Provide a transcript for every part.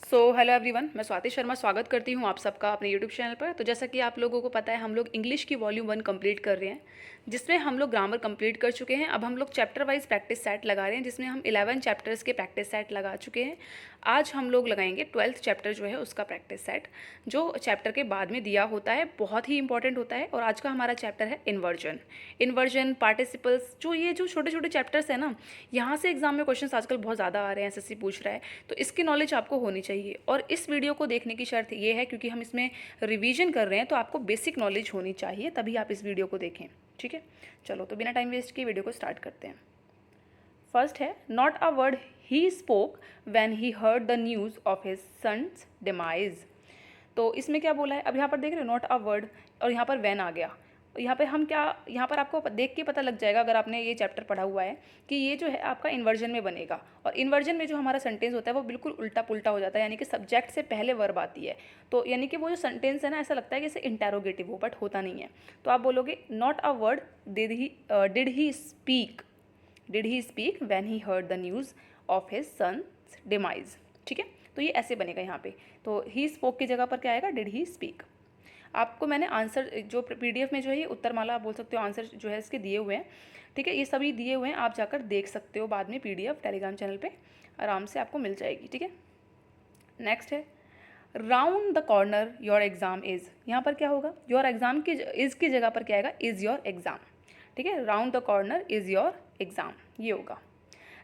Hello everyone, मैं स्वाति शर्मा स्वागत करती हूँ आप सबका अपने यूट्यूब चैनल पर। तो जैसा कि आप लोगों को पता है, हम लोग इंग्लिश की वॉल्यूम 1 कंप्लीट कर रहे हैं, जिसमें हम लोग ग्रामर कंप्लीट कर चुके हैं। अब हम लोग चैप्टर वाइज प्रैक्टिस सेट लगा रहे हैं, जिसमें हम 11 चैप्टर्स के प्रैक्टिस सेट लगा चुके हैं। आज हम लोग लगाएंगे 12th चैप्टर जो है उसका प्रैक्टिस सेट, जो चैप्टर के बाद में दिया होता है, बहुत ही इंपॉर्टेंट होता है। और आज का हमारा चैप्टर है इन्वर्जन, पार्टिसिपल्स। ये जो छोटे छोटे चैप्टर्स हैं ना, यहाँ से एग्जाम में क्वेश्चन आजकल बहुत ज़्यादा आ रहे हैं, एसएससी पूछ रहा है, तो इसकी नॉलेज आपको होनी चाहिए। और इस वीडियो को देखने की शर्त ये है, क्योंकि हम इसमें रिवीजन कर रहे हैं, तो आपको बेसिक नॉलेज होनी चाहिए, तभी आप इस वीडियो को देखें। ठीक है, चलो तो बिना टाइम वेस्ट किए वीडियो को स्टार्ट करते हैं। फर्स्ट है, not a word he spoke when he heard the news of his sons demise. तो इसमें क्या बोला है, अब यहाँ पर देख रहे हो, नॉट अ वर्ड, और यहाँ पर वैन आ गया। यहाँ पे हम क्या, यहाँ पर आपको देख के पता लग जाएगा, अगर आपने ये चैप्टर पढ़ा हुआ है, कि ये जो है आपका इन्वर्जन में बनेगा। और इन्वर्जन में जो हमारा सेंटेंस होता है वो बिल्कुल उल्टा पुल्टा हो जाता है, यानी कि सब्जेक्ट से पहले वर्ब आती है। तो यानी कि वो जो सेंटेंस है ना, ऐसा लगता है कि इसे इंटेरोगेटिव हो, बट होता नहीं है। तो आप बोलोगे not a word did he speak when he heard the news of his sons demise. ठीक है, तो ये ऐसे बनेगा यहाँ पे। तो ही स्पोक की जगह पर क्या आएगा, डिड ही स्पीक। आपको मैंने आंसर जो पीडीएफ में जो है, ये उत्तरमाला आप बोल सकते हो, आंसर जो है इसके दिए हुए हैं। ठीक है, ये सभी दिए हुए हैं, आप जाकर देख सकते हो बाद में, पीडीएफ टेलीग्राम चैनल पे आराम से आपको मिल जाएगी। ठीक है, नेक्स्ट है, round the corner your exam is. यहाँ पर क्या होगा, योर एग्ज़ाम की इज़ की जगह पर क्या आएगा, इज़ योर एग्ज़ाम। ठीक है, round the corner is your exam, ये होगा।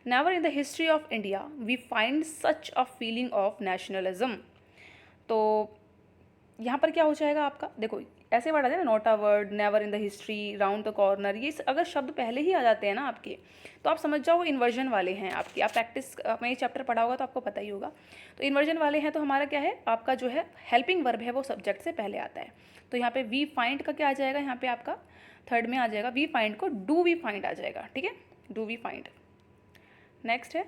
Never in the history of India we find such a feeling of nationalism. तो यहाँ पर क्या हो जाएगा आपका, देखो ऐसे वर्ड आते हैं ना, not a word, never in the history, round the corner, ये अगर शब्द पहले ही आ जाते हैं ना आपके, तो आप समझ जाओ इन्वर्जन वाले हैं आपकी। आप प्रैक्टिस में ये चैप्टर पढ़ा होगा तो आपको पता ही होगा। तो इन्वर्जन वाले हैं, तो हमारा क्या है, आपका जो है हेल्पिंग वर्ब है वो सब्जेक्ट से पहले आता है। तो यहाँ पे वी फाइंड का क्या आ जाएगा, यहाँ पे आपका थर्ड में आ जाएगा, वी फाइंड को डू वी फाइंड आ जाएगा। ठीक है, डू वी फाइंड। नेक्स्ट है,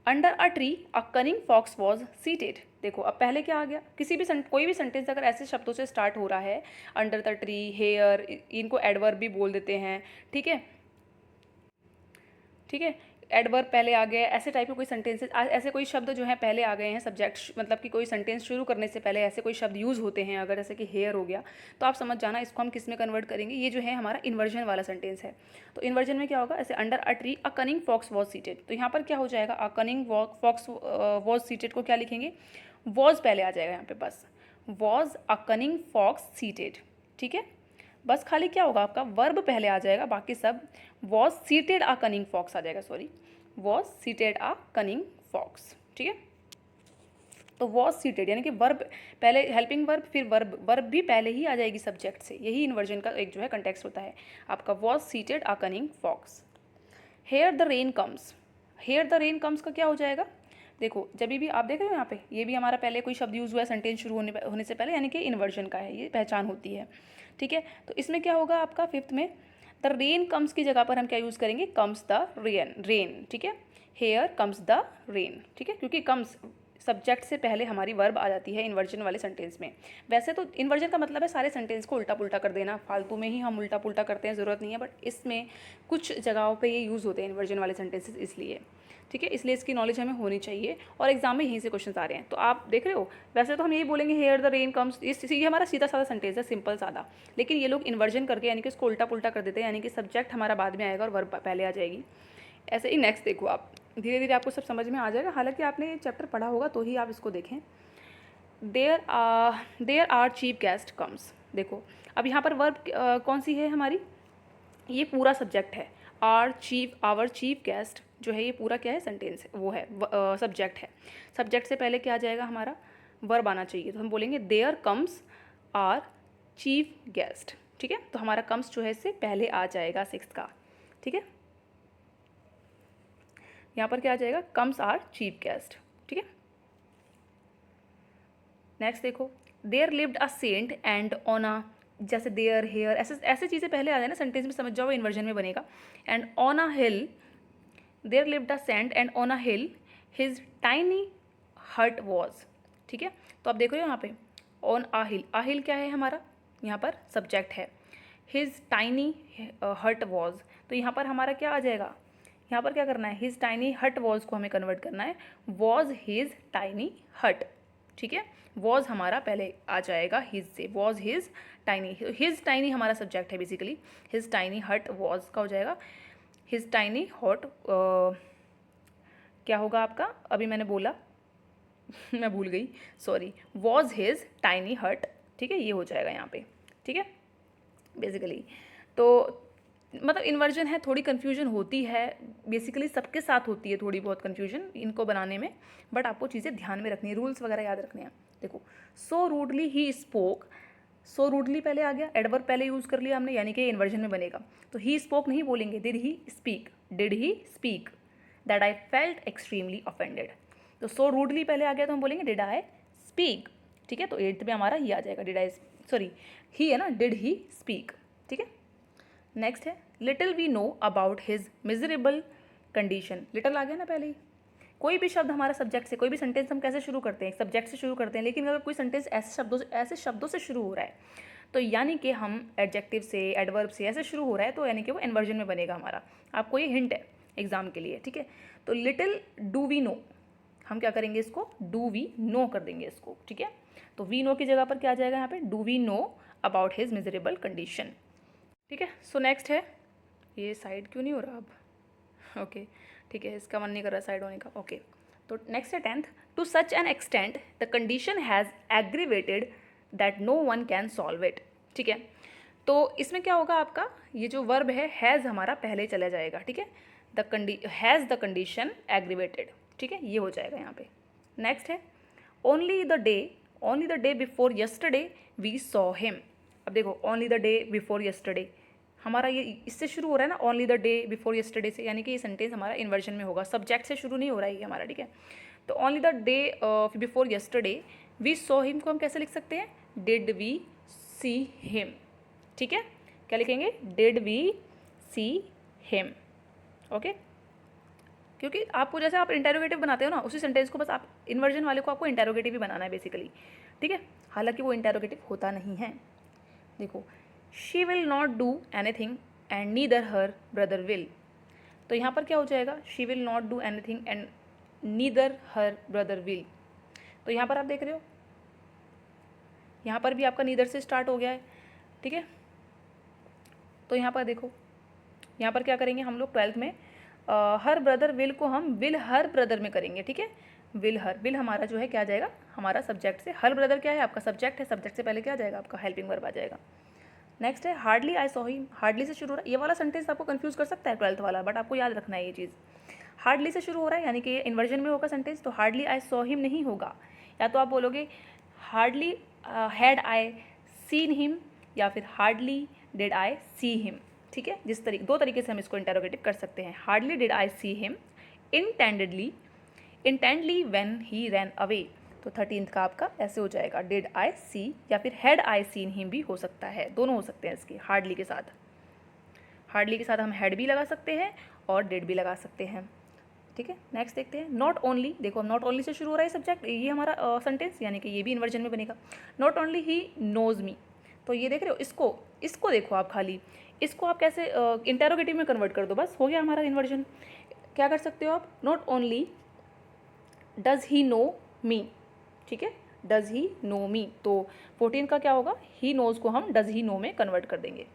under a tree a cunning fox was seated. देखो अब पहले क्या आ गया, किसी भी कोई भी सेंटेंस अगर ऐसे शब्दों से स्टार्ट हो रहा है, अंडर द ट्री, हेयर, इनको एडवर्ब भी बोल देते हैं। ठीक है, ठीक है, एडवर्ब पहले आ गए, ऐसे टाइप के कोई सेंटेंसेस, ऐसे कोई शब्द जो है पहले आ गए हैं सब्जेक्ट, मतलब कि कोई सेंटेंस शुरू करने से पहले ऐसे कोई शब्द यूज़ होते हैं, अगर जैसे कि हेयर हो गया, तो आप समझ जाना इसको हम किस में कन्वर्ट करेंगे। ये जो है हमारा इन्वर्जन वाला सेंटेंस है। तो इन्वर्जन में क्या होगा, ऐसे under a tree a cunning fox was seated, तो यहाँ पर क्या हो जाएगा, a cunning fox was seated को क्या लिखेंगे, वॉज पहले आ जाएगा यहाँ पे, बस was a cunning fox seated. ठीक है, बस खाली क्या होगा आपका, वर्ब पहले आ जाएगा, बाकी सब was seated a cunning fox आ जाएगा, sorry, was seated a cunning fox. ठीक है, तो वॉज सीटेड यानी कि वर्ब पहले, हेल्पिंग वर्ब, फिर वर्ब भी पहले ही आ जाएगी सब्जेक्ट से। यही इन्वर्जन का एक जो है कंटेक्स्ट होता है आपका, was seated a cunning fox. Here the rain comes, here the rain comes का क्या हो जाएगा, देखो जब भी आप देख रहे हो यहाँ पे, ये भी हमारा पहले कोई शब्द यूज़ हुआ है सेंटेंस शुरू होने से पहले, यानी कि इन्वर्जन का है, ये पहचान होती है। ठीक है, तो इसमें क्या होगा आपका, फिफ्थ में द रेन कम्स की जगह पर हम क्या यूज़ करेंगे, कम्स द रेन। ठीक है, हेयर कम्स द रेन। ठीक है, क्योंकि कम्स सब्जेक्ट से पहले हमारी वर्ब आ जाती है इन्वर्जन वाले सेंटेंस में। वैसे तो इन्वर्जन का मतलब है सारे सेंटेंस को उल्टा पुल्टा कर देना, फालतू में ही हम उल्टा पुल्टा करते हैं, ज़रूरत नहीं है, बट इसमें कुछ जगहों पे ये यूज़ होते हैं इन्वर्जन वाले सेंटेंसेस, इसलिए। ठीक है, इसलिए इसकी नॉलेज हमें होनी चाहिए, और एग्जाम में यहीं से क्वेश्चन आ रहे हैं। तो आप देख रहे हो, वैसे तो हम यही बोलेंगे हेयर द रेन कम्स, ये हमारा सीधा साधा सेंटेंस है, सिंपल सादा, लेकिन ये लोग इन्वर्जन करके यानी कि उसको उल्टा पुल्टा कर देते हैं, यानी कि सब्जेक्ट हमारा बाद में आएगा और वर्ब पहले आ जाएगी। ऐसे ही नेक्स्ट देखो, आप धीरे धीरे आपको सब समझ में आ जाएगा, हालांकि आपने ये चैप्टर पढ़ा होगा तो ही आप इसको देखें। There our chief guest comes, देखो अब यहाँ पर वर्ब कौन सी है हमारी, ये पूरा सब्जेक्ट है। आवर चीफ गेस्ट जो है, ये पूरा क्या है, सेंटेंस है, वो है सब्जेक्ट है। सब्जेक्ट से पहले क्या आ जाएगा हमारा, वर्ब आना चाहिए, तो हम बोलेंगे there comes our chief guest. ठीक है, तो हमारा कम्स जो है इससे पहले आ जाएगा, सिक्स्थ का। ठीक है, यहाँ पर क्या आ जाएगा, कम्स आर चीफ गेस्ट। ठीक है, नेक्स्ट देखो, there lived a saint and on a, जैसे देयर, हेयर, ऐसे ऐसे चीज़ें पहले आ जाए ना सेंटेंस में, समझ जाओ इन्वर्जन में बनेगा। And on a hill, there lived a saint and on a hill his tiny hut was. ठीक है, तो आप देख रहे हो यहाँ पे ऑन अ हिल क्या है हमारा, यहाँ पर सब्जेक्ट है, हिज टाइनी हट वॉज, तो यहाँ पर हमारा क्या आ जाएगा, यहाँ पर क्या करना है, हिज टाइनी हट वॉज को हमें कन्वर्ट करना है, वॉज हिज टाइनी हट, ठीक है। वॉज हमारा पहले आ जाएगा हिज से, वॉज हिज टाइनी हमारा सब्जेक्ट है basically, his tiny hut was का हो जाएगा, हिज टाइनी हॉट क्या होगा आपका, अभी मैंने बोला मैं भूल गई, सॉरी, वॉज हिज टाइनी हट, ठीक है, ये हो जाएगा यहाँ पे, ठीक है बेसिकली। तो मतलब इन्वर्जन है, थोड़ी कन्फ्यूजन होती है, बेसिकली सबके साथ होती है थोड़ी बहुत कन्फ्यूजन इनको बनाने में, बट आपको चीज़ें ध्यान में रखनी है, रूल्स वगैरह याद रखने हैं। देखो, सो रूडली ही स्पोक, सो रूडली पहले आ गया, एडवर्ब पहले यूज़ कर लिया हमने, यानी कि इन्वर्जन में बनेगा। तो ही स्पोक नहीं बोलेंगे, did he speak that I felt extremely offended. तो सो रूडली पहले आ गया तो हम बोलेंगे डिड आई स्पीक, ठीक है। तो 8th में हमारा ही आ जाएगा, ही है ना, डिड ही स्पीक, ठीक है। नेक्स्ट है little we know about his miserable condition, little आ गया ना पहले ही। कोई भी शब्द हमारा सब्जेक्ट से, कोई भी सेंटेंस हम कैसे शुरू करते हैं, सब्जेक्ट से शुरू करते हैं, लेकिन अगर कोई सेंटेंस ऐसे शब्दों से शुरू हो रहा है, तो यानी कि हम एडजेक्टिव से, एडवर्ब से ऐसे शुरू हो रहा है, तो यानी कि वो इन्वर्जन में बनेगा हमारा। आपको ये हिंट है एग्जाम के लिए, ठीक है। तो लिटिल डू वी नो, हम क्या करेंगे इसको, डू वी नो कर देंगे इसको, ठीक है। तो वी नो की जगह पर क्या आ जाएगा यहाँ पे, do we know about his miserable condition, ठीक है। सो नेक्स्ट है, ये साइड क्यों नहीं हो रहा अब, ओके ठीक है, इसका मन नहीं कर रहा साइड होने का, ओके। तो नेक्स्ट है 10th, to such an extent the condition has aggravated that no one can solve it, ठीक है। तो इसमें क्या होगा आपका, ये जो वर्ब है हैज़ हमारा पहले चला जाएगा, ठीक है, हैज़ द कंडीशन एग्रीवेटेड, ठीक है, ये हो जाएगा यहाँ पे। नेक्स्ट है only the day before yesterday we saw him. अब देखो, only the day before yesterday हमारा ये इससे शुरू हो रहा है ना, only the day before yesterday से, यानी कि ये सेंटेंस हमारा इन्वर्जन में होगा, सब्जेक्ट से शुरू नहीं हो रहा है ये हमारा, ठीक है। तो only the day before yesterday we saw him को हम कैसे लिख सकते हैं, डिड वी सी हिम, ठीक है। क्या लिखेंगे, did we see him, okay. क्योंकि आपको जैसे आप इंटेरोगेटिव बनाते हो ना, उसी सेंटेंस को बस आप इन्वर्जन वाले को आपको इंटेरोगेटिव ही बनाना है बेसिकली, ठीक है। हालांकि वो इंटेरोगेटिव होता नहीं है। देखो, she will not do anything and neither her brother will, तो यहाँ पर क्या हो जाएगा, she will not do anything and neither her brother will. तो यहाँ पर आप देख रहे हो, यहाँ पर भी आपका नीदर से स्टार्ट हो गया है, ठीक है। तो यहाँ पर देखो, यहाँ पर क्या करेंगे हम लोग 12th में, हर ब्रदर विल को हम विल हर ब्रदर में करेंगे, ठीक है। विल हमारा जो है क्या आ जाएगा, हमारा सब्जेक्ट से, हर ब्रदर क्या है आपका सब्जेक्ट है, सब्जेक्ट से पहले क्या आ जाएगा आपका हेल्पिंग वर्ब आ जाएगा। नेक्स्ट है hardly I saw him, hardly से शुरू हो रहा है, ये वाला सेंटेंस आपको कंफ्यूज कर सकता है 12th वाला, बट आपको याद रखना है ये चीज़, हार्डली से शुरू हो रहा है, यानी कि ये इन्वर्जन में होगा सेंटेंस, तो हार्डली आई सॉ हिम नहीं होगा, या तो आप बोलोगे hardly had I seen him, या फिर hardly did I see him, ठीक है। दो तरीके से हम इसको इंटेरोगेटिव कर सकते हैं, hardly did I see him, intendedly when he ran away. तो 13th का आपका ऐसे हो जाएगा, डिड आई सी, या फिर हैड आई सीन हिम भी हो सकता है, दोनों हो सकते हैं इसके, हार्डली के साथ हम हैड भी लगा सकते हैं और डिड भी लगा सकते हैं, ठीक है। नेक्स्ट देखते हैं, नॉट ओनली, देखो नॉट ओनली से शुरू हो रहा है सब्जेक्ट, ये हमारा सेंटेंस, यानी कि ये भी इन्वर्जन में बनेगा। Not only he knows me, तो ये देख रहे हो, इसको देखो आप, खाली इसको आप कैसे इंटेरोगेटिव में कन्वर्ट कर दो, बस हो गया हमारा इन्वर्जन। क्या कर सकते हो आप, not only does he know me, ठीक है, डज ही नो मी, तो 14 का क्या होगा, ही नोज को हम डज ही नो में कन्वर्ट कर देंगे।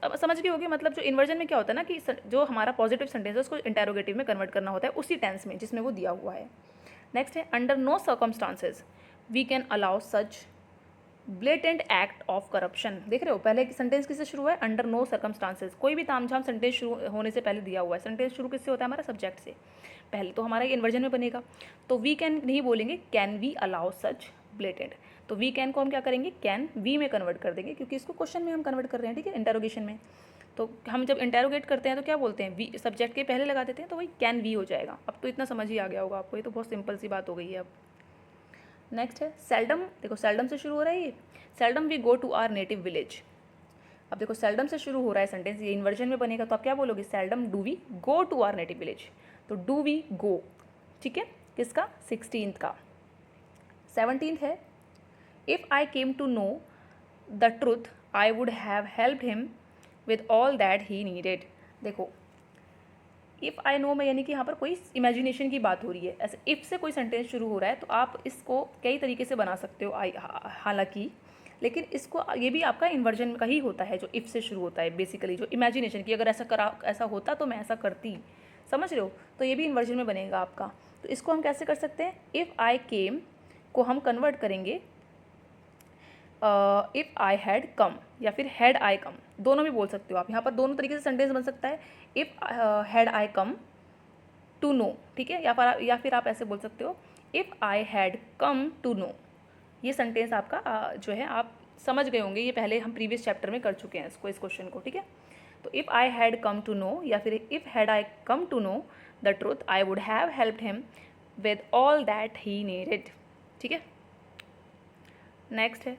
अब समझ गए होगे, मतलब जो इन्वर्जन में क्या होता है ना, कि जो हमारा पॉजिटिव सेंटेंस है उसको इंटेरोगेटिव में कन्वर्ट करना होता है उसी टेंस में जिसमें वो दिया हुआ है। नेक्स्ट है under no circumstances we can allow such blatant act of corruption. देख रहे हो, पहले सेंटेंस किससे शुरू है, अंडर नो सर्कमस्टांसेस, कोई भी तामझाम सेंटेंस शुरू होने से पहले दिया हुआ है, सेंटेंस शुरू किससे होता है, हमारा सब्जेक्ट से पहले, तो हमारा ये इन्वर्जन में बनेगा। तो वी कैन नहीं बोलेंगे, can we allow such blatant, तो वी कैन को हम क्या करेंगे, कैन वी में कन्वर्ट कर देंगे, क्योंकि इसको क्वेश्चन में हम कन्वर्ट कर रहे हैं, ठीक है, इंटेरोगेशन में। तो हम जब इंटेरोगेट करते हैं तो क्या बोलते हैं, वी सब्जेक्ट के पहले लगा देते हैं, तो वही कैन वी हो जाएगा। अब तो इतना समझ ही आ गया होगा आपको, ये तो बहुत सिंपल सी बात हो गई है अब। नेक्स्ट है सेल्डम, देखो सेल्डम से शुरू हो रहा है ये, seldom we go to our native village. अब देखो सेल्डम से शुरू हो रहा है सेंटेंस, ये इन्वर्जन में बनेगा, तो आप क्या बोलोगे, seldom do we go to our native village, तो डू वी गो, ठीक है, किसका, 16th का। 17th है if I came to know the truth I would have helped him with all that he needed. देखो इफ़ आई नो में यानी कि यहाँ पर कोई इमेजिनेशन की बात हो रही है, ऐसे इफ़ से कोई सेंटेंस शुरू हो रहा है तो आप इसको कई तरीके से बना सकते हो हालांकि, लेकिन इसको ये भी आपका इन्वर्जन का ही होता है जो इफ़ से शुरू होता है बेसिकली, जो इमेजिनेशन की अगर ऐसा होता तो मैं ऐसा करती, समझ रहे हो, तो ये भी इन्वर्जन में बनेगा आपका। तो इसको हम कैसे कर सकते हैं, इफ़ आई केम को हम कन्वर्ट करेंगे इफ़ आई हैड कम या फिर हैड आई कम, दोनों भी बोल सकते हो आप, यहाँ पर दोनों तरीके से सेंटेंस बन सकता है, if had I come to know, ठीक है, या फिर आप ऐसे बोल सकते हो if I had come to know. ये सेंटेंस आपका जो है आप समझ गए होंगे, ये पहले हम प्रीवियस चैप्टर में कर चुके हैं इसको, इस क्वेश्चन को, ठीक है। तो if I had come to know या फिर if had I come to know the truth I would have helped him with all that he needed, ठीक है। नेक्स्ट है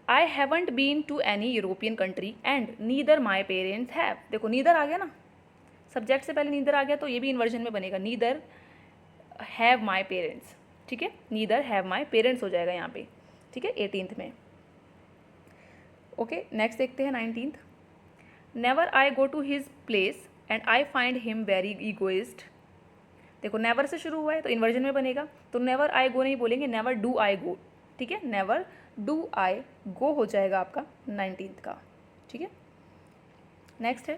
I haven't been to any European country and neither my parents have. देखो neither आ गया ना, subject से पहले neither आ गया तो ये भी इन्वर्जन में बनेगा, नीदर हैव माई पेरेंट्स, ठीक है, नीदर हैव माई पेरेंट्स हो जाएगा यहाँ पे, ठीक है, 18th में। ओके नेक्स्ट देखते हैं 19th, never I go to his place and I find him very egoist. देखो नेवर से शुरू हुआ है तो इन्वर्जन में बनेगा, तो नेवर आई गो नहीं बोलेंगे, नेवर डू आई गो, ठीक है, नेवर डू आई गो हो जाएगा आपका 19th का, ठीक है। नेक्स्ट है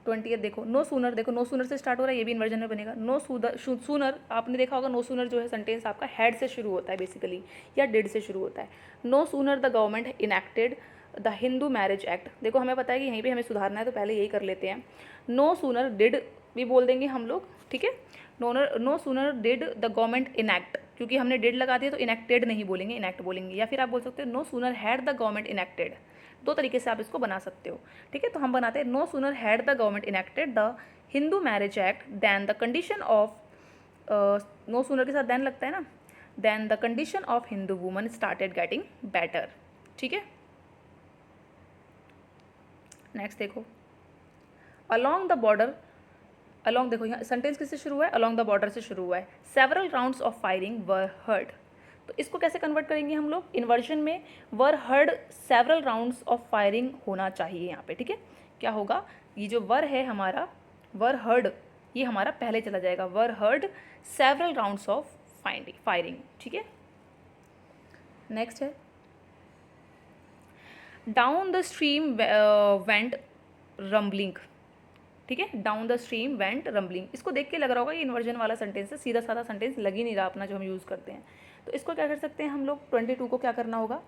20th, देखो नो सूनर, देखो नो सूनर से स्टार्ट हो रहा है, ये भी इन्वर्जन में बनेगा, नो सूनर, आपने देखा होगा नो सूनर जो है सेंटेंस आपका हैड से शुरू होता है बेसिकली, या डिड से शुरू होता है। No sooner the government enacted the Hindu marriage act, देखो हमें पता है कि यहीं पे हमें सुधारना है तो पहले यही कर लेते हैं, नो सूनर डिड भी बोल देंगे हम लोग, ठीक है, no sooner did the government enact, क्योंकि हमने डिड लगा दिया तो इनैक्टेड नहीं बोलेंगे, इनैक्ट बोलेंगे, या फिर आप बोल सकते हो no sooner had the government enacted, दो तरीके से आप इसको बना सकते हो, ठीक है। तो हम बनाते हैं no sooner had the government enacted the Hindu marriage act than the condition of, no sooner के साथ दैन लगता है ना, than the condition of Hindu woman started getting better, ठीक है। नेक्स्ट देखो अलॉन्ग द बॉर्डर, अलॉन्ग देखो यहाँ सेंटेंस किससे शुरू हुआ है, अलॉन्ग द बॉर्डर से शुरू हुआ है, several rounds of firing were heard, तो इसको कैसे कन्वर्ट करेंगे हम लोग, इन्वर्जन में were heard several rounds of firing होना चाहिए यहाँ पे, ठीक है। क्या होगा, ये जो वर है हमारा, वर हर्ड, ये हमारा पहले चला जाएगा, were heard several rounds of firing, ठीक है। नेक्स्ट है down the stream went rumbling, ठीक है, down the stream went rumbling, इसको देख के लग रहा होगा ये इन्वर्जन वाला सेंटेंस है, सीधा साधा सेंटेंस लग ही नहीं रहा अपना जो हम यूज़ करते हैं, तो इसको क्या कर सकते हैं हम लोग, 22 को क्या करना होगा,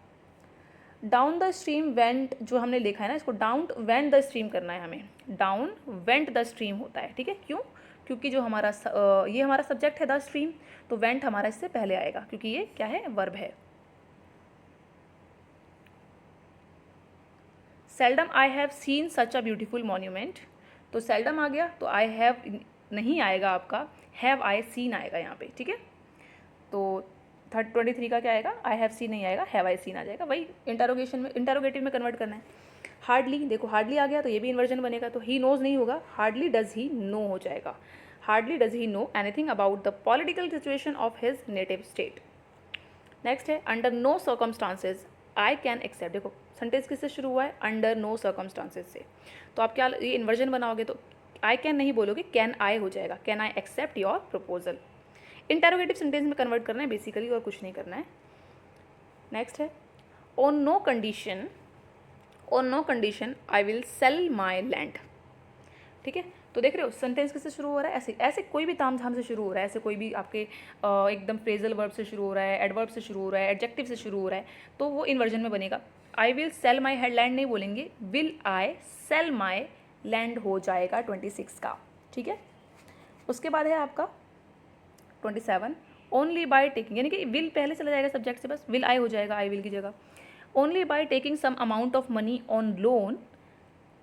डाउन द स्ट्रीम वेंट जो हमने लिखा है ना, इसको डाउन वेंट द स्ट्रीम करना है हमें, डाउन वेंट द स्ट्रीम होता है, ठीक है, क्यों, क्योंकि जो हमारा ये हमारा सब्जेक्ट है द स्ट्रीम, तो वेंट हमारा इससे पहले आएगा क्योंकि ये क्या है, वर्ब है। Seldom I have seen such a beautiful monument, तो सेल्डम आ गया तो आई हैव नहीं आएगा आपका, हैव आई सीन आएगा यहाँ पे, ठीक है। तो 23 का क्या आएगा, आई हैव सीन नहीं आएगा, हैव आई सीन आ जाएगा, वही इंटरोगेशन में, इंटरोगेटिव में कन्वर्ट करना है। हार्डली, देखो हार्डली आ गया तो ये भी इन्वर्जन बनेगा, तो ही नोज नहीं होगा, हार्डली डज ही नो हो जाएगा, hardly does he know anything about the political situation of his native state. Next है under no circumstances I can accept, देखो सेंटेंस किससे शुरू हुआ है, अंडर नो सर्कमस्टांसेज से, तो आप क्या ये इन्वर्जन बनाओगे तो आई कैन नहीं बोलोगे, कैन आई हो जाएगा, can I accept your proposal. Interrogative sentence में कन्वर्ट करना है बेसिकली और कुछ नहीं करना है। नेक्स्ट है on no condition, on no condition I will sell my land, ठीक है। तो देख रहे हो सेंटेंस किससे शुरू हो रहा है, ऐसे ऐसे कोई भी ताम झाम से शुरू हो रहा है, ऐसे कोई भी आपके एकदम फ्रेजल वर्ब से शुरू हो रहा है, एडवर्ब से शुरू हो रहा है, एडजेक्टिव से शुरू हो रहा है, तो वो इन्वर्जन में बनेगा। आई विल सेल माई लैंड नहीं बोलेंगे, will I cell my land हो जाएगा 26 का, ठीक है। उसके बाद है आपका 27 ओनली बाय टेकिंग, यानी कि विल पहले चला जाएगा सब्जेक्ट से, बस विल आई हो जाएगा आई विल की जगह, only by taking some amount of money on loan,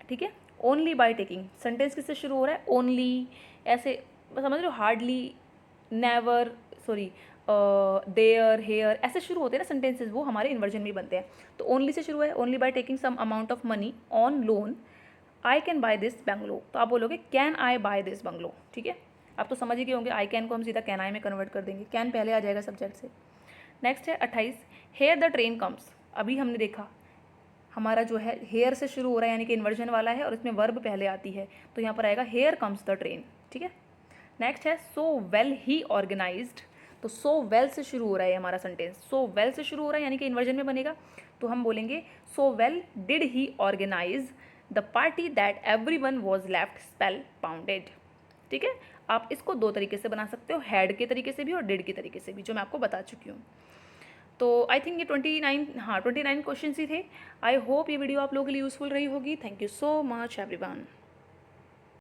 ठीक है। ओनली बाय टेकिंग सेंटेंस किससे शुरू हो रहा है, ओनली, ऐसे समझ रहे हो, hardly, never, sorry there, here, ऐसे शुरू होते हैं ना सेंटेंसेस, वो हमारे इन्वर्जन में बनते हैं। तो ओनली से शुरू है, only by taking some amount of money on loan I can buy this bungalow, तो आप बोलोगे can I buy this bungalow, ठीक है। आप तो समझ ही गए होंगे, आई कैन को हम सीधा कैन आई में कन्वर्ट कर देंगे, कैन पहले आ जाएगा सब्जेक्ट से। नेक्स्ट है 28 हेयर द ट्रेन कम्स, अभी हमने देखा हमारा जो है हेयर से शुरू हो रहा है यानी कि इन्वर्जन वाला है और इसमें वर्ब पहले आती है, तो यहाँ पर आएगा हेयर कम्स द ट्रेन। ठीक है, नेक्स्ट है सो वेल ही ऑर्गेनाइज्ड। तो सो वेल से शुरू हो रहा है हमारा सेंटेंस, सो वेल से शुरू हो रहा है यानी कि इन्वर्जन में बनेगा, तो हम बोलेंगे so well did he organise the party that everyone was left spell bounded. ठीक है, आप इसको दो तरीके से बना सकते हो, हैड के तरीके से भी और डिड के तरीके से भी, जो मैं आपको बता चुकी हूँ। तो आई थिंक ये 29 क्वेश्चन ही थे। आई होप ये वीडियो आप लोगों के लिए यूज़फुल रही होगी। Thank you so much everyone.